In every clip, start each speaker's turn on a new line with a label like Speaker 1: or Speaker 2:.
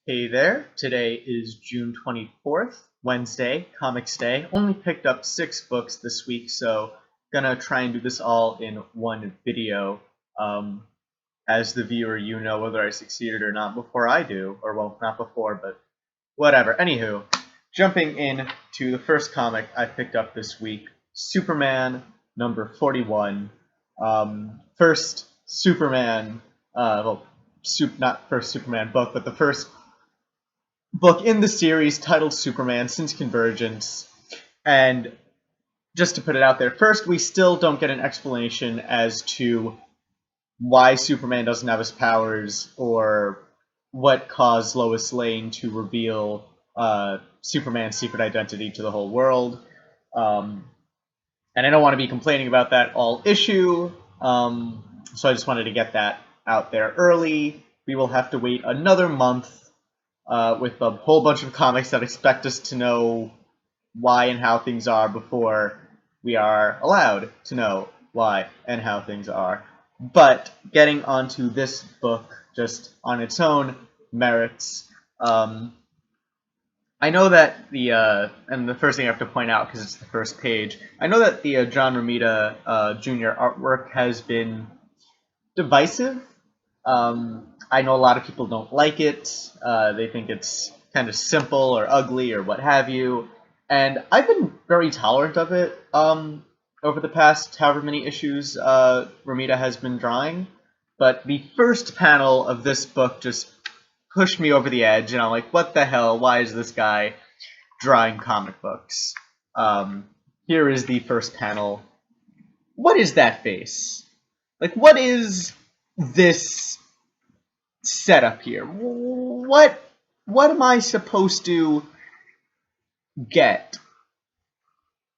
Speaker 1: Hey there, today is June 24th, Wednesday, Comics Day. Only picked up 6 books this week, so gonna try and do this all in one video. As the viewer, you know whether I succeeded or not before I do, or well, not before, but whatever. Anywho, jumping in to the first comic I picked up this week, Superman number 41. First Superman, not first Superman book, but the first book in the series titled Superman since Convergence. And just to put it out there, first, we still don't get an explanation as to why Superman doesn't have his powers or what caused Lois Lane to reveal Superman's secret identity to the whole world. And I don't want to be complaining about that all issue, so I just wanted to get that out there early. We will have to wait another month with a whole bunch of comics that expect us to know why and how things are before we are allowed to know why and how things are. But getting onto this book just on its own merits, I know that and the first thing I have to point out, because it's the first page, I know that the John Romita Jr. artwork has been divisive. I know a lot of people don't like it. They think it's kind of simple or ugly or what have you. And I've been very tolerant of it over the past however many issues Romita has been drawing. But the first panel of this book just pushed me over the edge, and I'm like, what the hell? Why is this guy drawing comic books? Here is the first panel. What is that face? Like, what is this setup here? What am I supposed to get?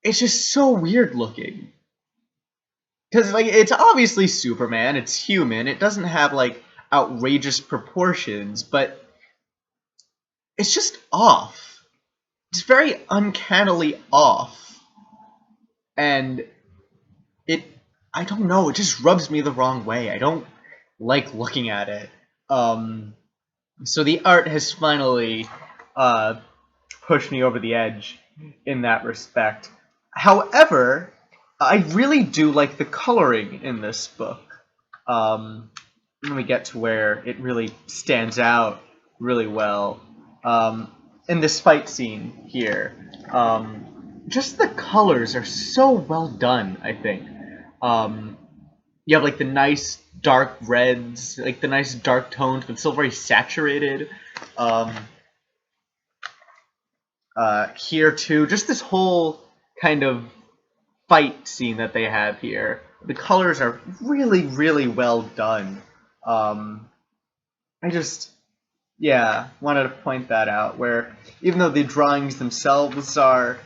Speaker 1: It's just so weird looking. Because, like, it's obviously Superman, it's human, it doesn't have, like, outrageous proportions, but it's just off. It's very uncannily off. And I don't know, it just rubs me the wrong way. I don't like looking at it. So the art has finally pushed me over the edge in that respect. However, I really do like the coloring in this book. When we get to where it really stands out really well. In this fight scene here, just the colors are so well done, I think. You have like the nice dark reds, like the nice dark tones, but still very saturated. Here too, just this whole kind of fight scene that they have here. The colors are really, really well done. I just, yeah, wanted to point that out, where even though the drawings themselves are,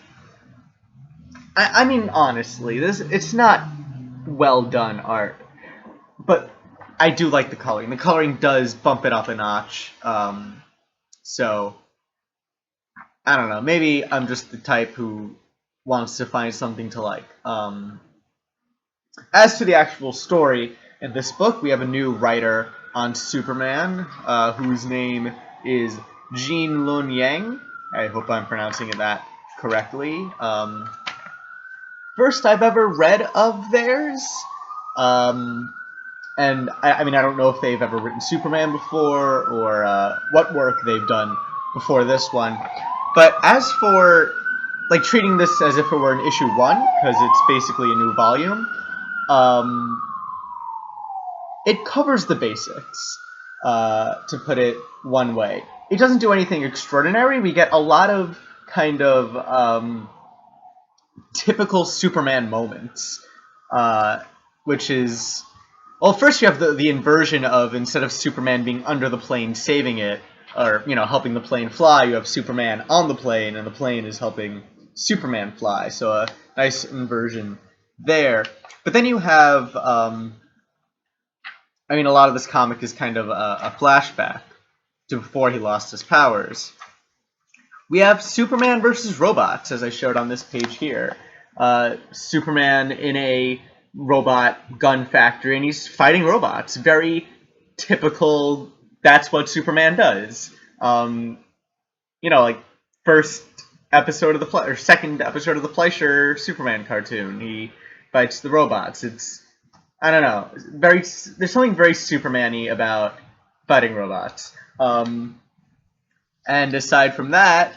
Speaker 1: I mean, honestly, it's not well done art, but I do like the coloring. The coloring does bump it up a notch. So I don't know. Maybe I'm just the type who wants to find something to like. As to the actual story, in this book, we have a new writer on Superman, whose name is Jean Lun Yang. I hope I'm pronouncing that correctly. First I've ever read of theirs. And I mean, I don't know if they've ever written Superman before or what work they've done before this one. But as for like treating this as if it were an issue 1, because it's basically a new volume, it covers the basics, to put it one way. It doesn't do anything extraordinary. We get a lot of kind of typical Superman moments, which is, well, first you have the inversion of, instead of Superman being under the plane saving it, or, you know, helping the plane fly, you have Superman on the plane, and the plane is helping Superman fly. So a nice inversion there. But then you have, I mean, a lot of this comic is kind of a flashback to before he lost his powers. We have Superman versus robots, as I showed on this page here. Superman in a robot gun factory, and he's fighting robots. Very typical, that's what Superman does. Like first episode of the or second episode of the Fleischer Superman cartoon. He fights the robots. It's I don't know. There's something very Superman-y about fighting robots. And aside from that,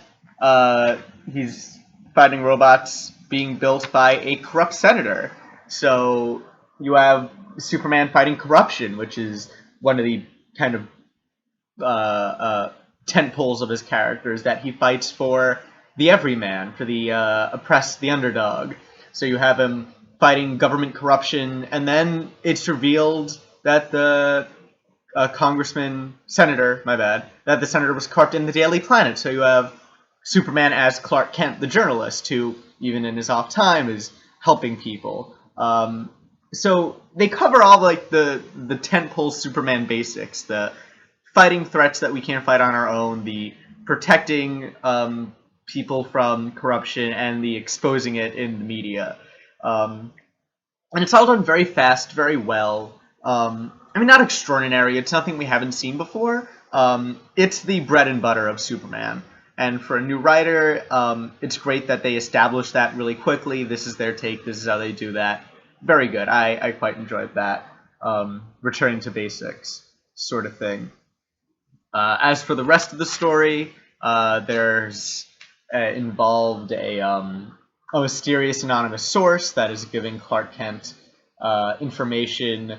Speaker 1: he's fighting robots being built by a corrupt senator. So you have Superman fighting corruption, which is one of the kind of tent poles of his characters, that he fights for the everyman, for the oppressed, the underdog. So you have him fighting government corruption, and then it's revealed that the that the senator was corrupt in the Daily Planet. So you have Superman as Clark Kent, the journalist, who, even in his off time, is helping people. So they cover all like the tentpole Superman basics, the fighting threats that we can't fight on our own, the protecting people from corruption, and the exposing it in the media. And it's all done very fast, very well. Not extraordinary. It's nothing we haven't seen before. It's the bread and butter of Superman. And for a new writer, it's great that they established that really quickly. This is their take. This is how they do that. Very good. I quite enjoyed that. Returning to basics sort of thing. As for the rest of the story, there's involved a mysterious anonymous source that is giving Clark Kent information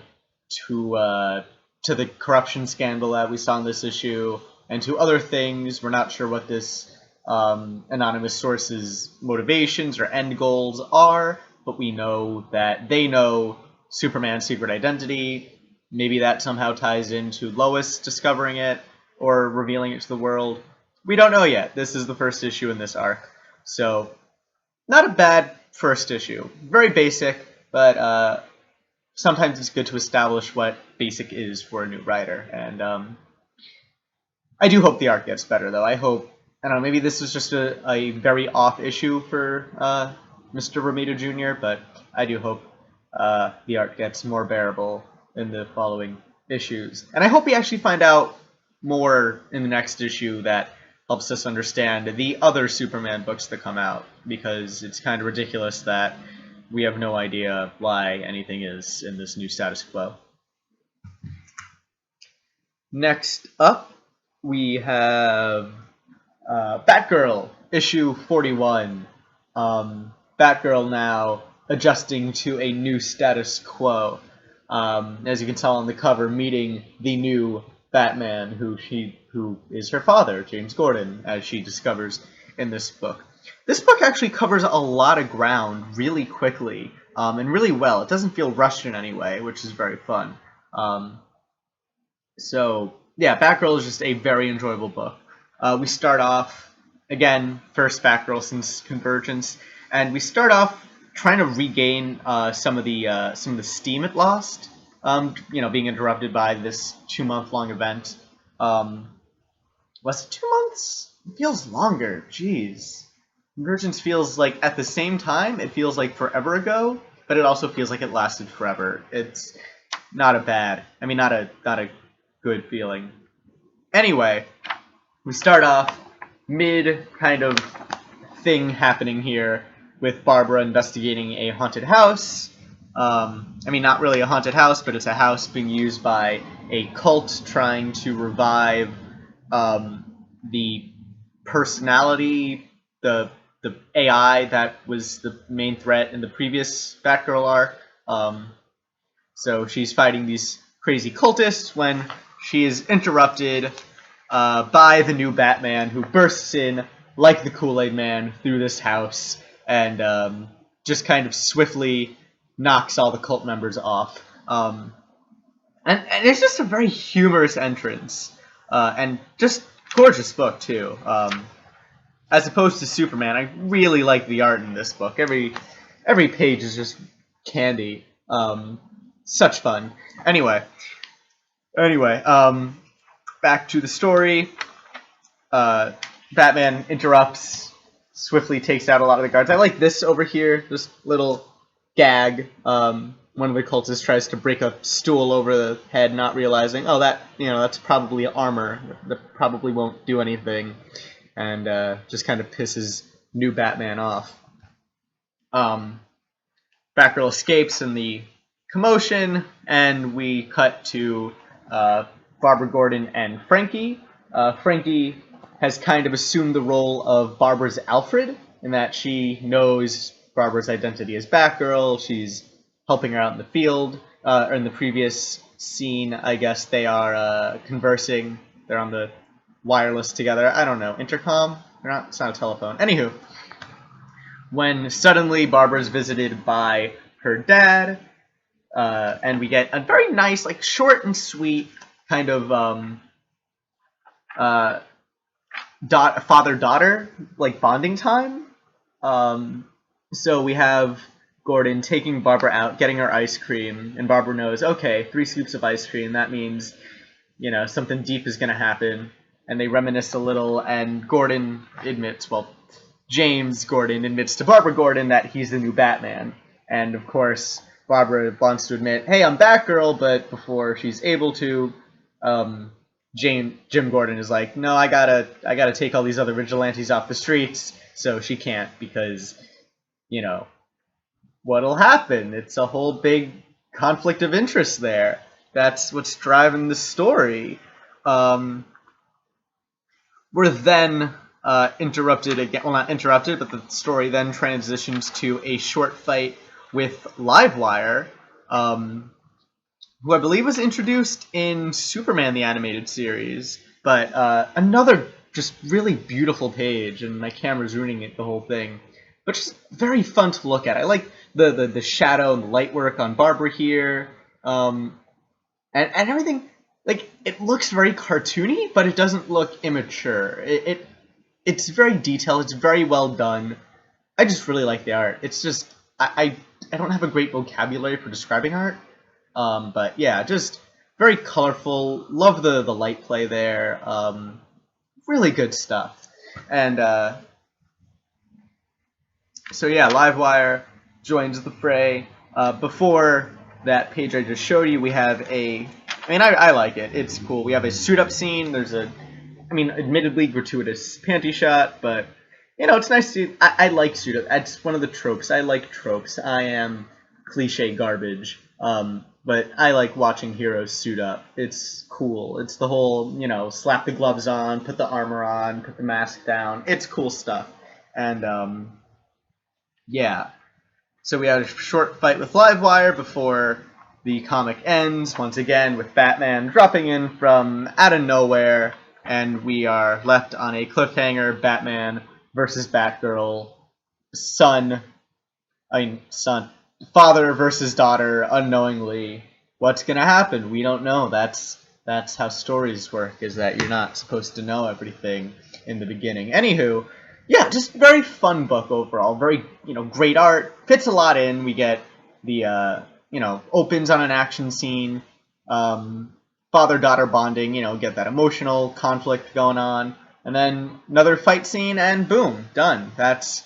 Speaker 1: to the corruption scandal that we saw in this issue, and to other things. We're not sure what this anonymous source's motivations or end goals are, but we know that they know Superman's secret identity. Maybe that somehow ties into Lois discovering it or revealing it to the world. We don't know yet. This is the first issue in this arc. So, not a bad first issue. Very basic, but sometimes it's good to establish what basic is for a new writer. And I do hope the art gets better, though. I don't know, maybe this is just a very off issue for Mr. Romita Jr., but I do hope the art gets more bearable in the following issues. And I hope we actually find out more in the next issue that helps us understand the other Superman books that come out, because it's kind of ridiculous that we have no idea why anything is in this new status quo. Next up, we have Batgirl, issue 41. Batgirl now adjusting to a new status quo. As you can tell on the cover, meeting the new Batman, who is her father, James Gordon, as she discovers in this book. This book actually covers a lot of ground really quickly, and really well. It doesn't feel rushed in any way, which is very fun. So, yeah, Batgirl is just a very enjoyable book. We start off, again, first Batgirl since Convergence, and we start off trying to regain some of the steam it lost, being interrupted by this 2-month-long event. Was it 2 months? It feels longer. Jeez. Convergence feels like at the same time, it feels like forever ago, but it also feels like it lasted forever. It's not a good feeling. Anyway, we start off mid kind of thing happening here with Barbara investigating a haunted house. Not really a haunted house, but it's a house being used by a cult trying to revive the personality, the AI that was the main threat in the previous Batgirl arc. So she's fighting these crazy cultists when she is interrupted by the new Batman, who bursts in like the Kool-Aid Man through this house and just kind of swiftly knocks all the cult members off. And it's just a very humorous entrance, and just gorgeous book too. As opposed to Superman, I really like the art in this book. Every page is just candy. Such fun. Anyway, back to the story. Batman interrupts, swiftly takes out a lot of the guards. I like this over here, this little gag. one of the cultists tries to break a stool over the head, not realizing, oh, that's probably armor. That probably won't do anything, and just kind of pisses new Batman off. Batgirl escapes in the commotion, and we cut to Barbara Gordon and Frankie. Frankie has kind of assumed the role of Barbara's Alfred, in that she knows Barbara's identity as Batgirl. She's helping her out in the field. Or in the previous scene, I guess they are conversing. They're on the wireless together. I don't know. Intercom? It's not a telephone. Anywho, when suddenly Barbara's visited by her dad, and we get a very nice, like, short and sweet kind of father-daughter, like, bonding time. So we have Gordon taking Barbara out, getting her ice cream, and Barbara knows, okay, 3 scoops of ice cream, that means, something deep is going to happen. And they reminisce a little, and Gordon admits, James Gordon admits to Barbara Gordon that he's the new Batman. And, of course, Barbara wants to admit, hey, I'm Batgirl, but before she's able to, Jim Gordon is like, no, I gotta take all these other vigilantes off the streets, so she can't, because, what'll happen? It's a whole big conflict of interest there. That's what's driving the story. We're then interrupted again. Well, not interrupted, but the story then transitions to a short fight with Livewire, who I believe was introduced in Superman the Animated Series. But another just really beautiful page, and my camera's ruining the whole thing. But just very fun to look at. I like the shadow and the light work on Barbara here, and everything. Like, it looks very cartoony, but it doesn't look immature. It's very detailed. It's very well done. I just really like the art. It's just I don't have a great vocabulary for describing art, but yeah, just very colorful. Love the light play there. Really good stuff. And so yeah, Livewire joins the fray. Before that page I just showed you, we have I like it. It's cool. We have a suit-up scene. There's admittedly gratuitous panty shot, but, it's nice to... I like suit-up. That's one of the tropes. I like tropes. I am cliche garbage, but I like watching heroes suit up. It's cool. It's the whole, slap the gloves on, put the armor on, put the mask down. It's cool stuff. And, yeah. So we had a short fight with Livewire before the comic ends, once again, with Batman dropping in from out of nowhere, and we are left on a cliffhanger, Batman versus Batgirl, father versus daughter, unknowingly. What's gonna happen? We don't know. That's how stories work, is that you're not supposed to know everything in the beginning. Anywho, yeah, just very fun book overall. Very, great art. Fits a lot in. We get the, opens on an action scene, father-daughter bonding, get that emotional conflict going on, and then another fight scene, and boom, done. That's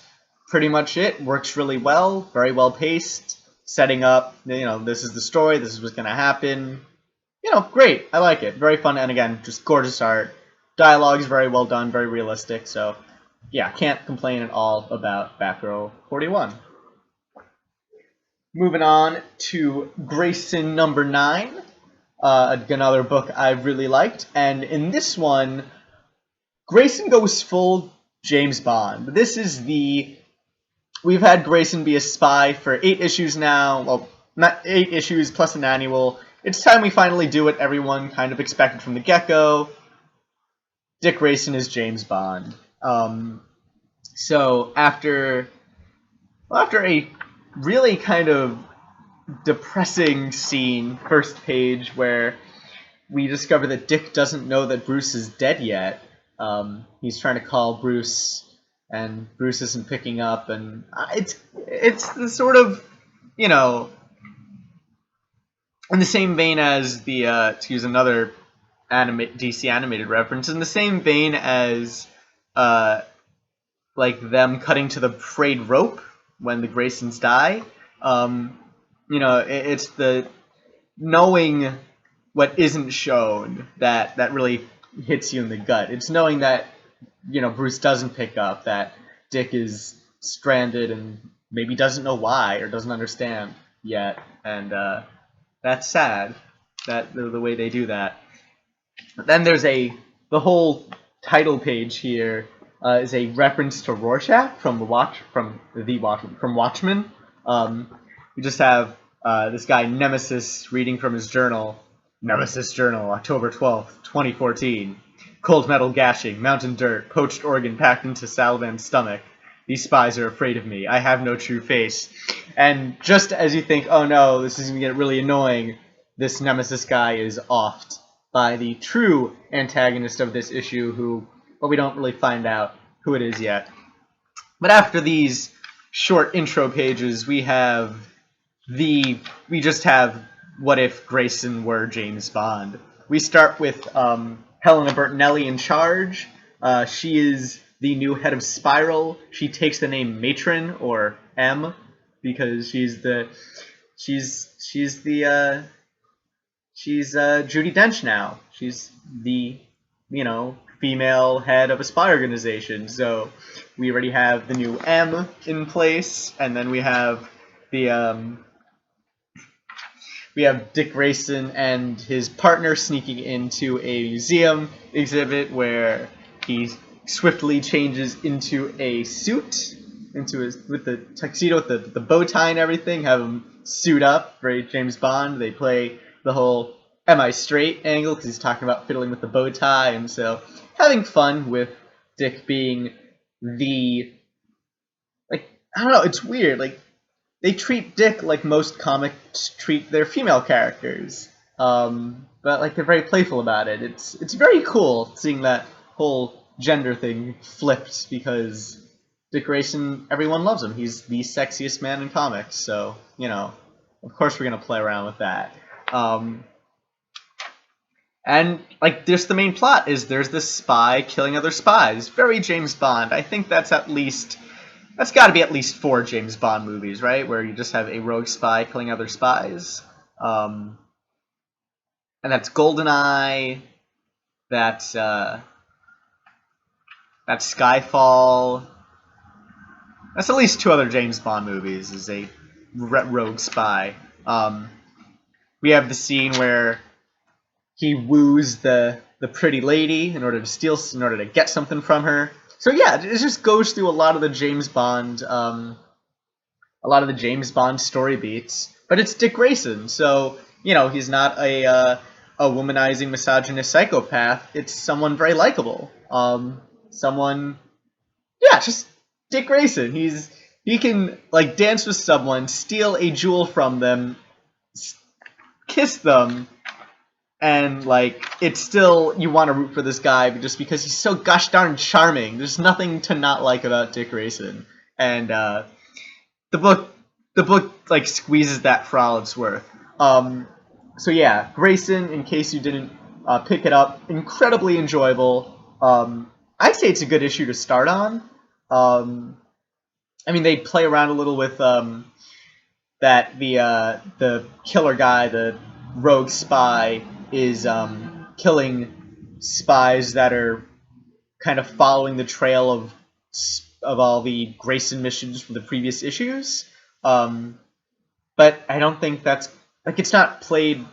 Speaker 1: pretty much it. Works really well, very well paced, setting up, this is the story, this is what's going to happen. Great. I like it. Very fun, and again, just gorgeous art. Dialogue's very well done, very realistic, so yeah, can't complain at all about Batgirl 41. Moving on to Grayson number 9, another book I really liked, and in this one, Grayson goes full James Bond. This is we've had Grayson be a spy for 8 issues now, well, not 8 issues plus an annual. It's time we finally do what everyone kind of expected from the get-go. Dick Grayson is James Bond. So after a really kind of depressing scene, first page, where we discover that Dick doesn't know that Bruce is dead yet. He's trying to call Bruce, and Bruce isn't picking up, and it's the sort of, in the same vein as the, to use another DC animated reference, in the same vein as, like them cutting to the frayed rope when the Graysons die. it's the knowing what isn't shown that really hits you in the gut. It's knowing that Bruce doesn't pick up that Dick is stranded and maybe doesn't know why or doesn't understand yet, and that's sad. That the way they do that. But then there's the whole title page here is a reference to Rorschach from Watchmen. We just have this guy Nemesis reading from his journal. Nemesis Journal, October 12th, 2014. Cold metal gashing, mountain dirt, poached organ packed into Salvan's stomach. These spies are afraid of me. I have no true face. And just as you think, oh no, this is going to get really annoying, this Nemesis guy is offed by the true antagonist of this issue, but we don't really find out who it is yet. But after these short intro pages, we just have what if Grayson were James Bond. We start with Helena Bertinelli in charge. She is the new head of Spiral. She takes the name Matron, or M, because she's Judi Dench now. She's the female head of a spy organization. So we already have the new M in place, and then we have Dick Grayson and his partner sneaking into a museum exhibit where he swiftly changes into a suit, with the tuxedo, with the bow tie and everything, have him suit up, very James Bond. They play the whole "Am I straight?" angle because he's talking about fiddling with the bow tie, and so having fun with Dick being I don't know, it's weird, they treat Dick like most comics treat their female characters, but they're very playful about it. It's very cool seeing that whole gender thing flipped because Dick Grayson, everyone loves him. He's the sexiest man in comics, so of course we're gonna play around with that. And just the main plot is there's this spy killing other spies. Very James Bond. I think that's got to be at least 4 James Bond movies, right? Where you just have a rogue spy killing other spies. And that's GoldenEye. That's Skyfall. That's at least 2 other James Bond movies as a rogue spy. We have the scene where he woos the pretty lady in order to get something from her. So yeah, it just goes through a lot of the James Bond story beats. But it's Dick Grayson, so he's not a womanizing, misogynist psychopath. It's someone very likable. Just Dick Grayson. He can dance with someone, steal a jewel from them, kiss them, and it's still, you want to root for this guy just because he's so gosh darn charming. There's nothing to not like about Dick Grayson, and the book squeezes that for all it's worth. So yeah, Grayson, in case you didn't pick it up, incredibly enjoyable. I'd say it's a good issue to start on. They play around a little with that the killer guy, the rogue spy, is killing spies that are kind of following the trail of all the Grayson missions from the previous issues. But I don't think that's it's not played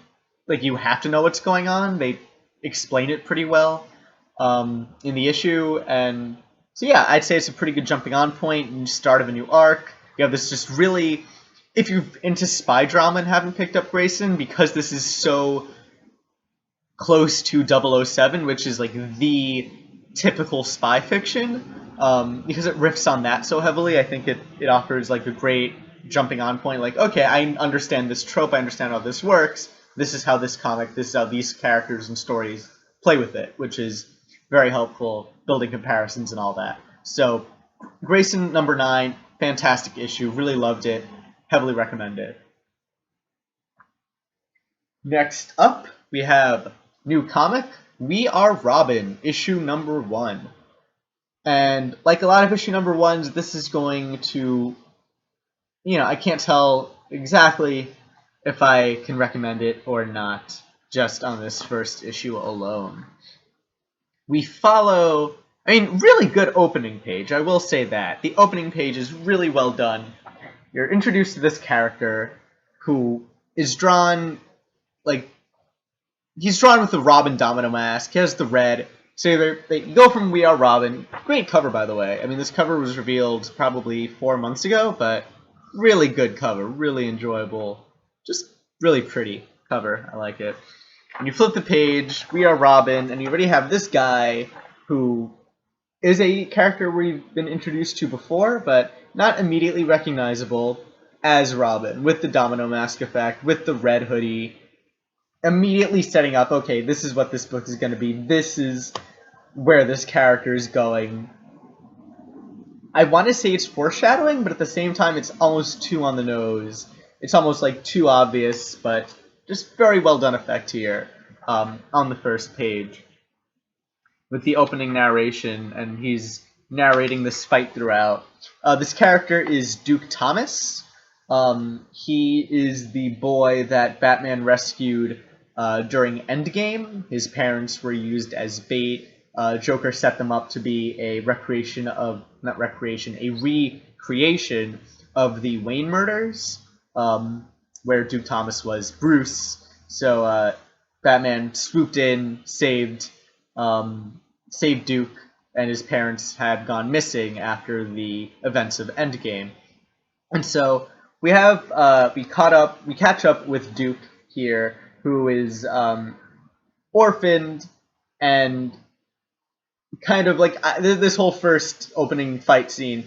Speaker 1: you have to know what's going on. They explain it pretty well in the issue, and so yeah, I'd say it's a pretty good jumping on point and start of a new arc. You have this just really, if you're into spy drama and haven't picked up Grayson, because this is so close to 007, which is the typical spy fiction, because it riffs on that so heavily. I think it offers a great jumping on point. Okay, I understand this trope, I understand how this works, this is how this is how these characters and stories play with it, which is very helpful, building comparisons and all that. So Grayson number 9, fantastic issue, really loved it, heavily recommend it. Next up, we have new comic, We Are Robin, issue number 1. And like a lot of issue number 1s, this is going to, I can't tell exactly if I can recommend it or not, just on this first issue alone. We follow, really good opening page, I will say that. The opening page is really well done. You're introduced to this character who is drawn, he's drawn with the Robin domino mask. He has the red. So they go from We Are Robin. Great cover, by the way. This cover was revealed probably 4 months ago, but really good cover. Really enjoyable. Just really pretty cover. I like it. And you flip the page, We Are Robin, and you already have this guy who is a character we've been introduced to before, but not immediately recognizable as Robin, with the domino mask effect, with the red hoodie, immediately setting up, okay, this is what this book is going to be. This is where this character is going. I want to say it's foreshadowing, but at the same time, it's almost too on the nose. It's almost like too obvious, but just very well done effect here on the first page with the opening narration, and he's narrating this fight throughout. This character is Duke Thomas. He is the boy that Batman rescued during Endgame. His parents were used as bait. Joker set them up to be a recreation of, not recreation, a recreation of the Wayne murders, where Duke Thomas was Bruce. So Batman swooped in, saved Duke, and his parents had gone missing after the events of Endgame. And so we catch up with Duke here, who is orphaned, and kind of like this whole first opening fight scene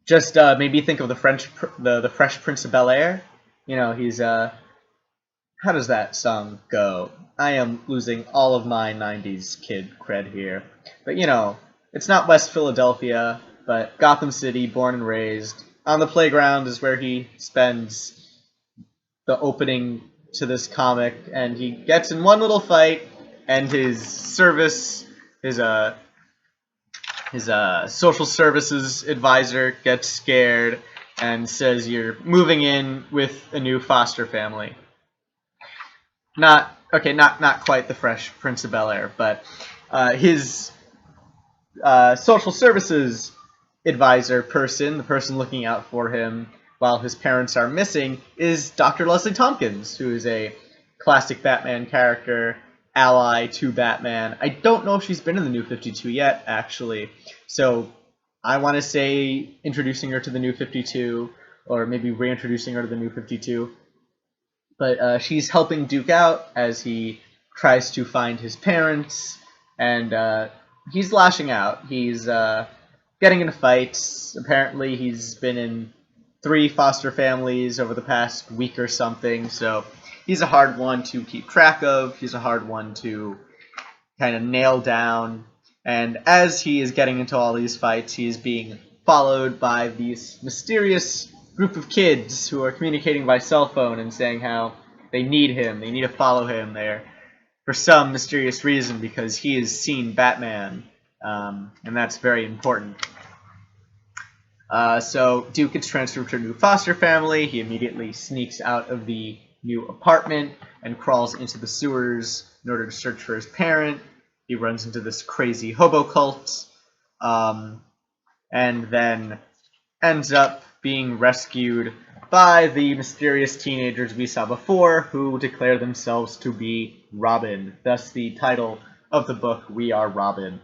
Speaker 1: just made me think of the Fresh Prince of Bel-Air. He's how does that song go? I am losing all of my 90s kid cred here. But it's not West Philadelphia, but Gotham City, born and raised. On the playground is where he spends the opening to this comic, and he gets in one little fight, and his social services advisor gets scared and says, "You're moving in with a new foster family." Not quite the Fresh Prince of Bel-Air, but his social services advisor person, the person looking out for him while his parents are missing, is Dr. Leslie Tompkins, who is a classic Batman character, ally to Batman. I don't know if she's been in the New 52 yet, actually. So I want to say introducing her to the New 52, or maybe reintroducing her to the New 52. But she's helping Duke out as he tries to find his parents, and he's lashing out. He's getting into fights. Apparently, he's been in 3 foster families over the past week or something, so he's a hard one to keep track of. He's a hard one to kind of nail down. And as he is getting into all these fights, he's being followed by these mysterious group of kids who are communicating by cell phone and saying how they need him. They need to follow him there for some mysterious reason, because he has seen Batman, and that's very important. So Duke gets transferred to a new foster family. He immediately sneaks out of the new apartment and crawls into the sewers in order to search for his parent. He runs into this crazy hobo cult, and then ends up being rescued by the mysterious teenagers we saw before, who declare themselves to be Robin. Thus the title of the book, We Are Robin.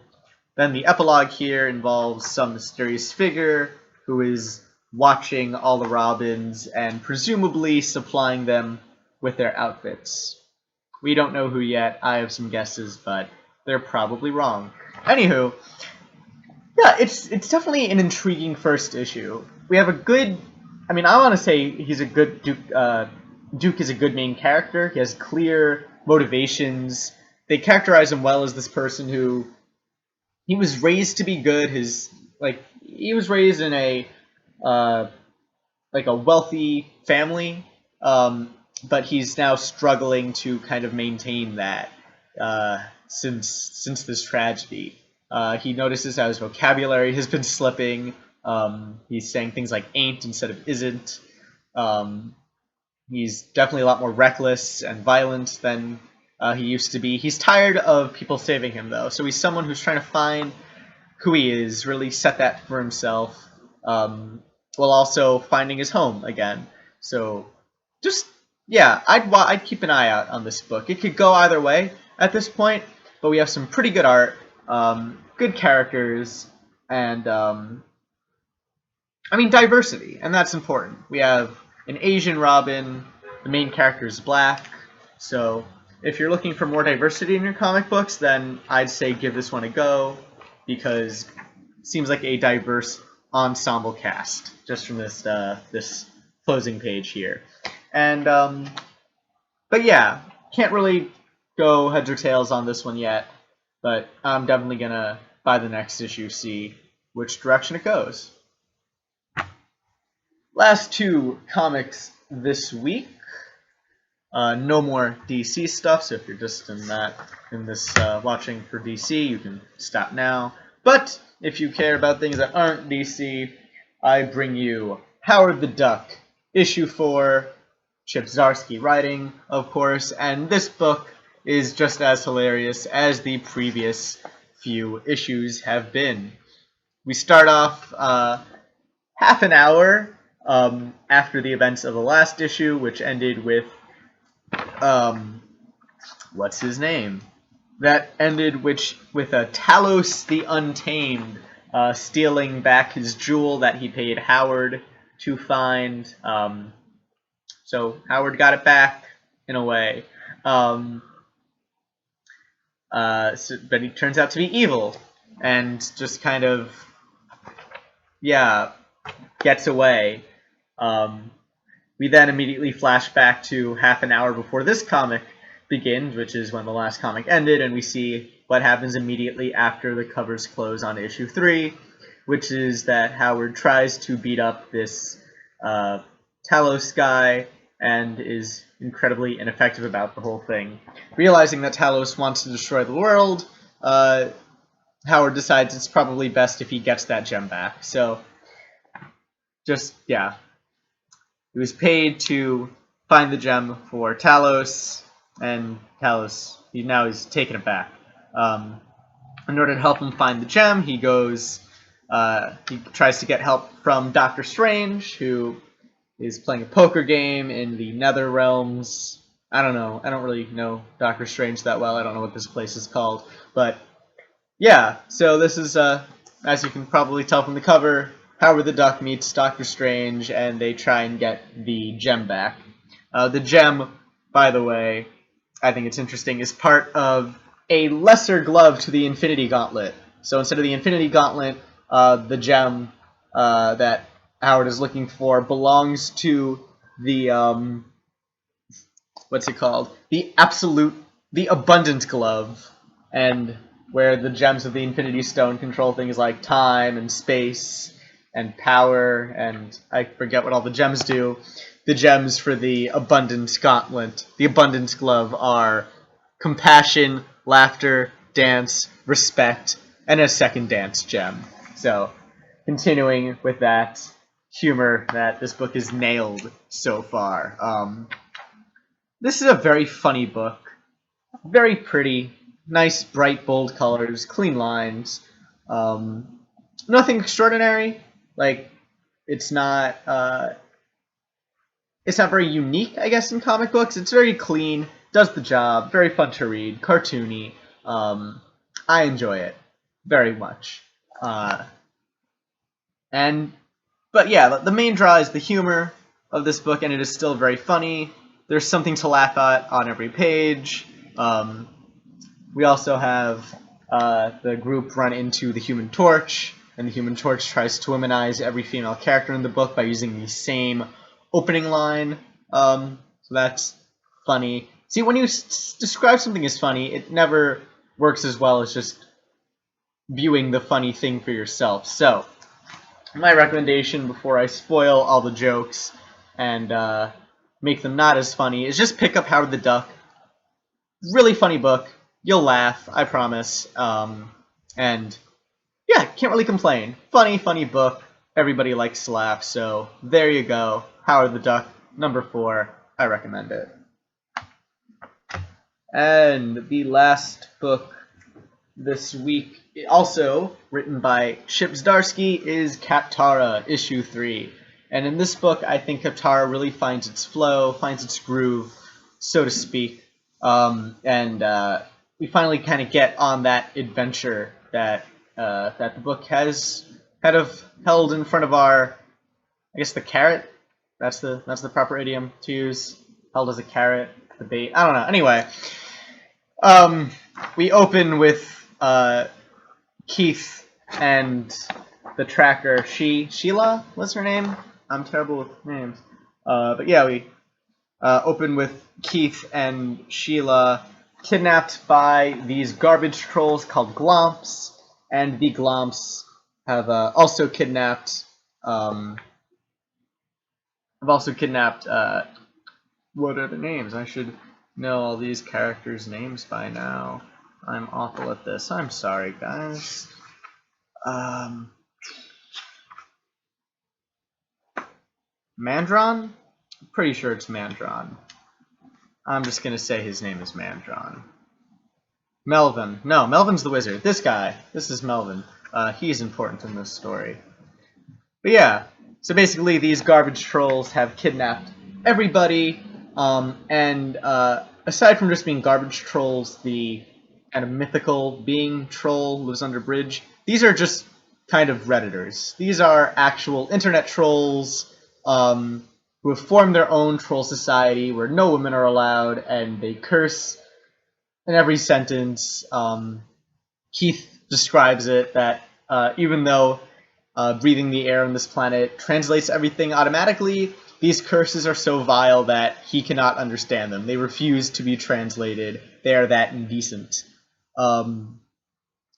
Speaker 1: Then the epilogue here involves some mysterious figure who is watching all the Robins and presumably supplying them with their outfits. We don't know who yet. I have some guesses, but they're probably wrong. Anywho, yeah, it's definitely an intriguing first issue. We have a good, I want to say he's a good Duke. Duke is a good main character. He has clear motivations. They characterize him well as this person who he was raised to be good. He was raised in a wealthy family, but he's now struggling to kind of maintain that since this tragedy. He notices how his vocabulary has been slipping. He's saying things like ain't instead of isn't. He's definitely a lot more reckless and violent than he used to be. He's tired of people saving him, though, so he's someone who's trying to find who he is, really set that for himself, while also finding his home again. So, just yeah, I'd keep an eye out on this book. It could go either way at this point, but we have some pretty good art, good characters, and diversity, and that's important. We have an Asian Robin. The main character is black, so if you're looking for more diversity in your comic books, then I'd say give this one a go, because it seems like a diverse ensemble cast just from this closing page here. And but yeah, can't really go heads or tails on this one yet, but I'm definitely gonna buy the next issue, see which direction it goes. Last two comics this week. No more DC stuff, so if you're just in this watching for DC, you can stop now. But if you care about things that aren't DC, I bring you Howard the Duck, issue 4, Chip Zdarsky writing, of course, and this book is just as hilarious as the previous few issues have been. We start off half an hour after the events of the last issue, which ended with what's his name? That ended with Talos the Untamed stealing back his jewel that he paid Howard to find. So Howard got it back in a way. But he turns out to be evil and just kind of, gets away. We then immediately flash back to half an hour before this comic begins, which is when the last comic ended, and we see what happens immediately after the covers close on issue 3, which is that Howard tries to beat up this Talos guy and is incredibly ineffective about the whole thing. Realizing that Talos wants to destroy the world, Howard decides it's probably best if he gets that gem back. So, he was paid to find the gem for Talos, and Talos, he's taking it back. In order to help him find the gem, he tries to get help from Doctor Strange, who is playing a poker game in the Nether Realms. I don't know. I don't really know Doctor Strange that well. I don't know what this place is called. But, yeah, so this is, as you can probably tell from the cover, Howard the Duck meets Doctor Strange, and they try and get the gem back. The gem, by the way, I think it's interesting, is part of a lesser glove to the Infinity Gauntlet. So instead of the Infinity Gauntlet, the gem that Howard is looking for belongs to the, what's it called? The Abundant Glove, and where the gems of the Infinity Stone control things like time and space and power, and I forget what all the gems do. The gems for the Abundance Gauntlet, the Abundance Glove, are compassion, laughter, dance, respect, and a second dance gem. So, continuing with that humor that this book has nailed so far. This is a very funny book. Very pretty. Nice, bright, bold colors, clean lines. Nothing extraordinary. Like, it's not very unique, I guess, in comic books. It's very clean, does the job, very fun to read, cartoony. I enjoy it very much. But yeah, the main draw is the humor of this book, and it is still very funny. There's something to laugh at on every page. We also have the group run into the Human Torch, and the Human Torch tries to womanize every female character in the book by using the same opening line. So that's funny. See, when you describe something as funny, it never works as well as just viewing the funny thing for yourself. So, my recommendation before I spoil all the jokes and make them not as funny is just pick up Howard the Duck. Really funny book. You'll laugh, I promise. And yeah, can't really complain. Funny book. Everybody likes to laugh, so there you go. Howard the Duck, number 4, I recommend it. And the last book this week, also written by Zdarsky, is Kaptara, issue 3. And in this book, I think Kaptara really finds its flow, finds its groove, so to speak. And we finally kind of get on that adventure that the book has kind of held in front of our, I guess, the carrot. That's the proper idiom to use. Held as a carrot, the bait. I don't know. Anyway, we open with Keith and the tracker. Sheila? What's her name? I'm terrible with names. But yeah, we open with Keith and Sheila kidnapped by these garbage trolls called Glomps, and the Glomps have also kidnapped. What are the names? I should know all these characters' names by now. I'm awful at this. I'm sorry, guys. Mandron? Pretty sure it's Mandron. I'm just gonna say his name is Mandron. Melvin. No, Melvin's the wizard. This guy. This is Melvin. He's important in this story. But yeah, so basically these garbage trolls have kidnapped everybody, and aside from just being garbage trolls, the kind of mythical being troll lives under bridge. These are just kind of Redditors. These are actual internet trolls who have formed their own troll society where no women are allowed, and they curse in every sentence. Keith describes it that even though breathing the air on this planet translates everything automatically, these curses are so vile that he cannot understand them. They refuse to be translated. They are that indecent.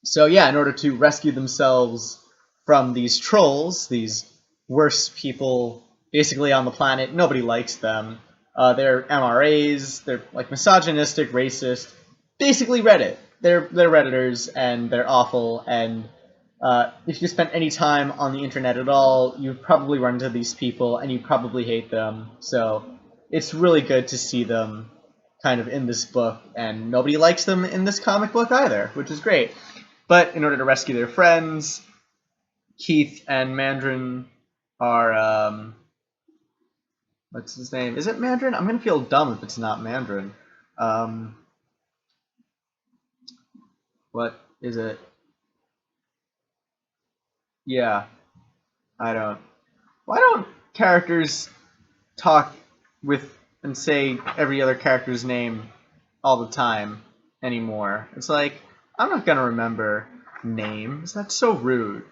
Speaker 1: So yeah, in order to rescue themselves from these trolls, these worst people basically on the planet, nobody likes them. They're MRAs, they're like misogynistic, racist, basically Reddit. They're Redditors, and they're awful, and if you spent any time on the internet at all, you've probably run into these people, and you probably hate them. So it's really good to see them kind of in this book, and nobody likes them in this comic book either, which is great. But in order to rescue their friends, Keith and Mandarin are, what's his name? Is it Mandarin? I'm going to feel dumb if it's not Mandarin. What is it? Yeah, I don't. Why don't characters talk with and say every other character's name all the time anymore? It's like, I'm not going to remember names. That's so rude.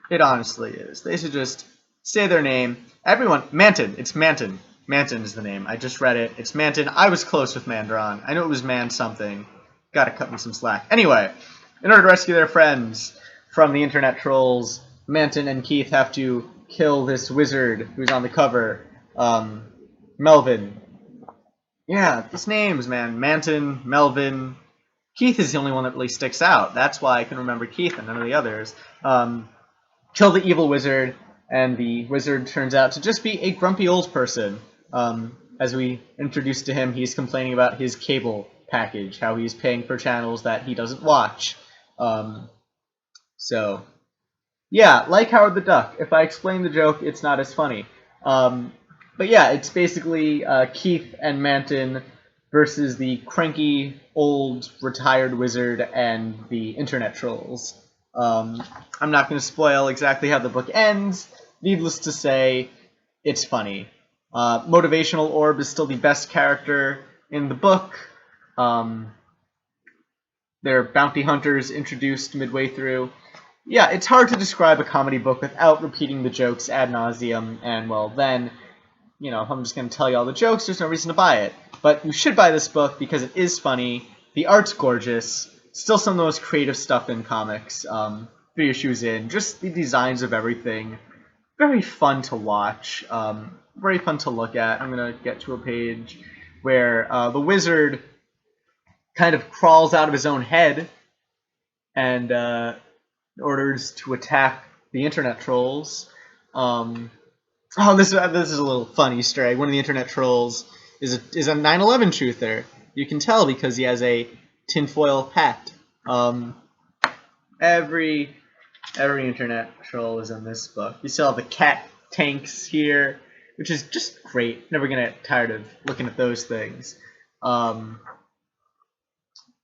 Speaker 1: It honestly is. They should just say their name. Everyone, Manton. It's Manton. Manton is the name. I just read it. It's Manton. I was close with Mandron. I know it was Man something. Gotta cut me some slack. Anyway, in order to rescue their friends from the internet trolls, Manton and Keith have to kill this wizard who's on the cover, Melvin. Yeah, these names, man. Manton, Melvin. Keith is the only one that really sticks out. That's why I can remember Keith and none of the others. Kill the evil wizard, and the wizard turns out to just be a grumpy old person. As we introduced to him, he's complaining about his cable package, how he's paying for channels that he doesn't watch. So, yeah, like Howard the Duck. If I explain the joke, it's not as funny. But yeah, it's basically Keith and Manton versus the cranky, old, retired wizard and the internet trolls. I'm not going to spoil exactly how the book ends. Needless to say, it's funny. Motivational Orb is still the best character in the book. There are bounty hunters introduced midway through. Yeah, it's hard to describe a comedy book without repeating the jokes ad nauseum, and well, then, if I'm just going to tell you all the jokes, there's no reason to buy it. But you should buy this book because it is funny, the art's gorgeous, still some of the most creative stuff in comics, 3 issues in, just the designs of everything, very fun to watch, very fun to look at. I'm going to get to a page where the wizard kind of crawls out of his own head and orders to attack the internet trolls. This is a little funny Easter egg. One of the internet trolls is a 9/11 truther. You can tell because he has a tinfoil hat. Every internet troll is in this book. You still have the cat tanks here, which is just great. Never gonna get tired of looking at those things. I'm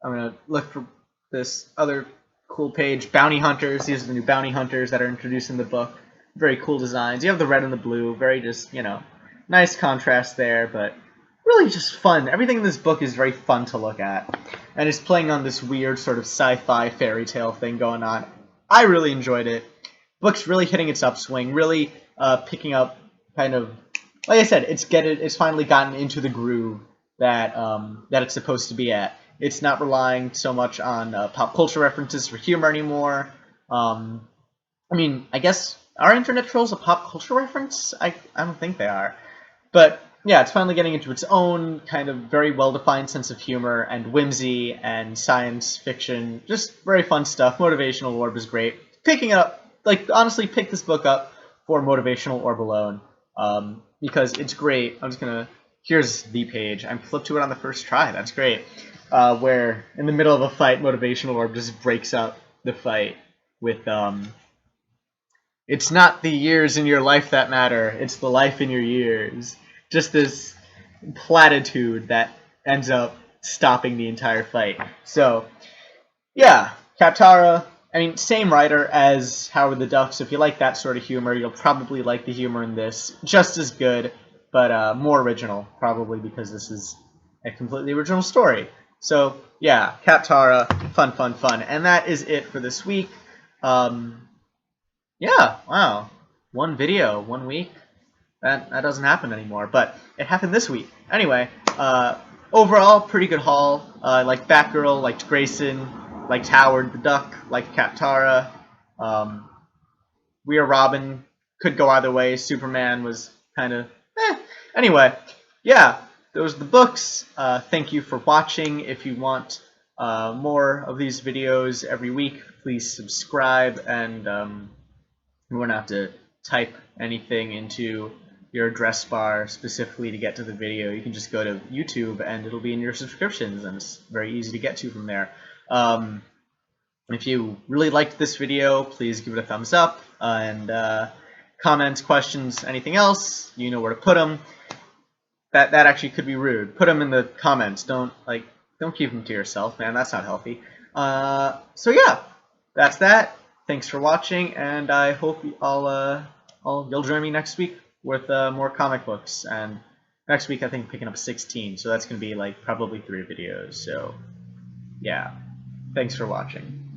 Speaker 1: gonna look for this other cool page. Bounty hunters. These are the new bounty hunters that are introduced in the book. Very cool designs. You have the red and the blue. Very just, nice contrast there, but really just fun. Everything in this book is very fun to look at. And it's playing on this weird sort of sci-fi fairy tale thing going on. I really enjoyed it. Book's really hitting its upswing, really picking up kind of, like I said, it's finally gotten into the groove that it's supposed to be at. It's not relying so much on pop culture references for humor anymore. I guess, are internet trolls a pop culture reference? I don't think they are. But yeah, it's finally getting into its own kind of very well-defined sense of humor and whimsy and science fiction. Just very fun stuff. Motivational orb is great. Picking it up, honestly, pick this book up for motivational orb alone, because it's great. Here's the page. I flipped to it on the first try. That's great. Where in the middle of a fight, motivational orb just breaks up the fight with it's not the years in your life that matter, it's the life in your years. Just this platitude that ends up stopping the entire fight. So, yeah, Kaptara, same writer as Howard the Duck, so if you like that sort of humor, you'll probably like the humor in this. Just as good, but more original, probably because this is a completely original story. So, yeah, Kaptara, fun, fun, fun. And that is it for this week. Yeah, wow. One video, 1 week. That doesn't happen anymore, but it happened this week. Anyway, overall, pretty good haul. Liked Batgirl, liked Grayson, liked Howard the Duck, liked Kaptara. We Are Robin could go either way. Superman was kind of Anyway, yeah, those are the books. Thank you for watching. If you want more of these videos every week, please subscribe, and you won't have to type anything into your address bar specifically to get to the video. You can just go to YouTube and it'll be in your subscriptions, and it's very easy to get to from there. If you really liked this video, please give it a thumbs up, and comments, questions, anything else, you know where to put them. That actually could be rude. Put them in the comments. Don't keep them to yourself, man. That's not healthy. So yeah, that's that. Thanks for watching, and I hope you'll join me next week with more comic books. And next week, I think picking up 16, so that's gonna be probably 3 videos. So yeah, thanks for watching.